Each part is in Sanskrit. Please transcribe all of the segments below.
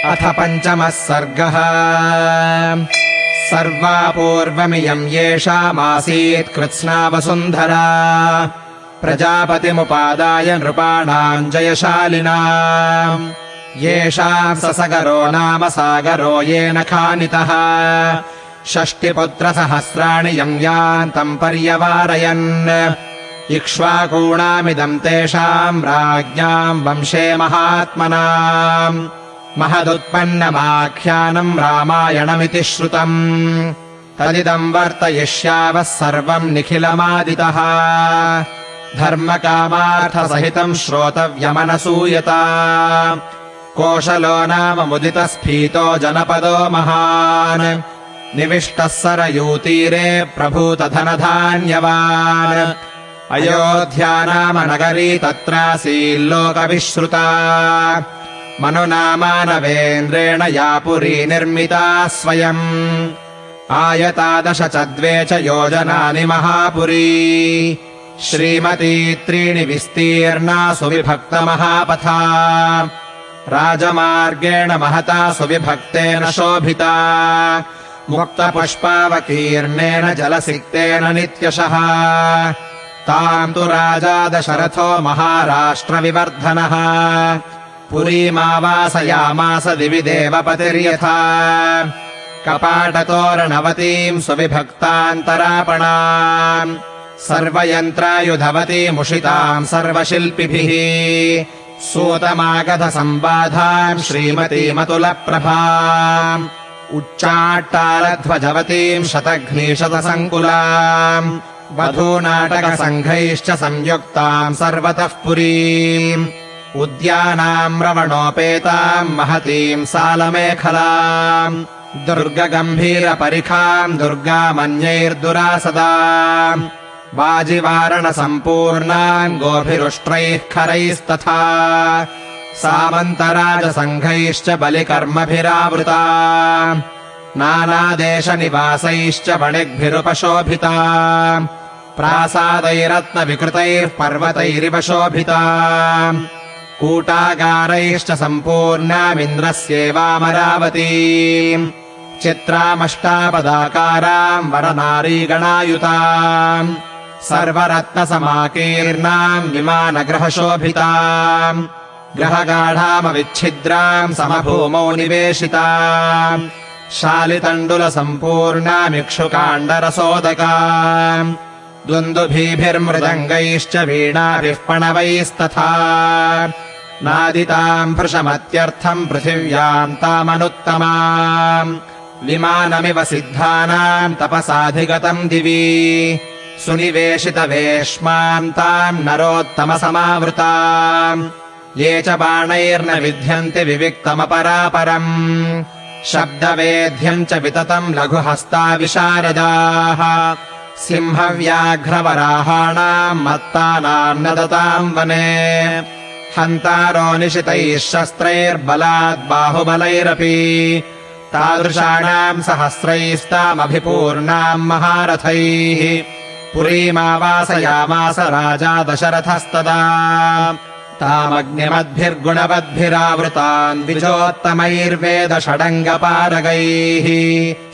अथ पञ्चमः सर्गः। सर्वा पूर्वमियम् येषामासीत् कृत्स्ना वसुन्धरा प्रजापतिमुपादाय नृपाणाम् जयशालिनाम्। येषाम् ससगरो नाम सागरो येन खानितः 6 पुत्रसहस्राणि यम् यान्तम् पर्यवारयन्। इक्ष्वाकूणामिदम् तेषाम् राज्ञाम् वंशे महात्मनाम्। महदुत्पन्नमाख्यानम् रामायणमिति श्रुतम्। तदिदम् वर्तयिष्यावः सर्वम् निखिलमादितः। धर्मकामार्थसहितम् श्रोतव्यमनसूयता। कोशलो नाम मुदितस्फीतो जनपदो महान्। निविष्टः सरयूतीरे प्रभूतधनधान्यवान्। अयोध्या नाम नगरी तत्रासील्लोकविश्रुता। मनुनामानवेन्द्रेण या पुरी निर्मिता स्वयम्। आयता 10 च 2 च योजनानि महापुरी। श्रीमती 3 विस्तीर्णा सुविभक्तमहापथा। राजमार्गेण महता सुविभक्तेन शोभिता। मुक्तपुष्पावकीर्णेन जलसिक्तेन नित्यशः। ताम् तु राजा दशरथो महाराष्ट्रविवर्धनः। पुरीमावासयामास दिवि देवपतिर्यथा। कपाटतोरणवतीम् सुविभक्तान्तरापणाम्। सर्वयन्त्रायुधवतीमुषिताम् सर्वशिल्पिभिः। सूतमागधसम्बाधाम् श्रीमतीमतुलप्रभाम्। उच्चाट्टालध्वजवतीम् शतघ्नीशतसङ्कुलाम्। वधूनाटकसङ्घैश्च संयुक्ताम् सर्वतः पुरीम्। उद्यानाम् रवणोपेताम् महतीम् सालमेखलाम्। दुर्गगम्भीरपरिखाम् दुर्गामन्यैर्दुरासदाम्। वाजिवारणसम्पूर्णाम् गोभिरुष्ट्रैः खरैस्तथा। सामन्तराजसङ्घैश्च बलिकर्मभिरावृता। नानादेशनिवासैश्च वणिग्भिरुपशोभिता। प्रासादैरत्नविकृतैः पर्वतैरिव शोभिता। कूटागारैश्च सम्पूर्णामिन्द्रस्यैवामरावतीम्। चित्रामष्टापदाकाराम् वरनारीगणायुताम्। सर्वरत्नसमाकीर्णाम् विमानगृहशोभिताम्। ग्रहगाढामविच्छिद्राम् समभूमौ निवेशिताम्। शालितण्डुलसम्पूर्णामिक्षुकाण्डरसोदकाम्। दुन्दुभिर्मृदङ्गैश्च वीणाभिः पणवैस्तथा। नादिताम् भृशमत्यर्थम् पृथिव्याम् तामनुत्तमाम्। विमानमिव सिद्धानाम् तपसाधिगतम् दिवि। सुनिवेशितवेश्माम् ताम् नरोत्तमसमावृताम्। ये च बाणैर्न विध्यन्ति विविक्तमपरापरम्। शब्दवेद्यम् च विततम् लघुहस्ता विशारदाः। सिंहव्याघ्रवराहाणाम् मत्तानाम् नदताम् वने। हन्तारो निशितैः शस्त्रैर्बलात् बाहुबलैरपि। तादृशाणाम् सहस्रैस्तामभिपूर्णाम् महारथैः। पुरीमावासयामास राजा दशरथस्तदा। तामग्निमद्भिर्गुणवद्भिरावृतान् द्विजोत्तमैर्वेदषडङ्गपारगैः।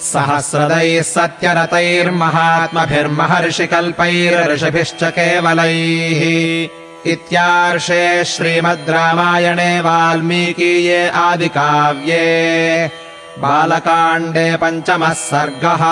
सहस्रदैः सत्यरतैर्महात्मभिर्महर्षिकल्पैर्ऋषिभिश्च केवलैः। इत्यार्षे श्रीमद् रामायणे वाल्मीकीये आदिकाव्ये बालकाण्डे 5मः सर्गः।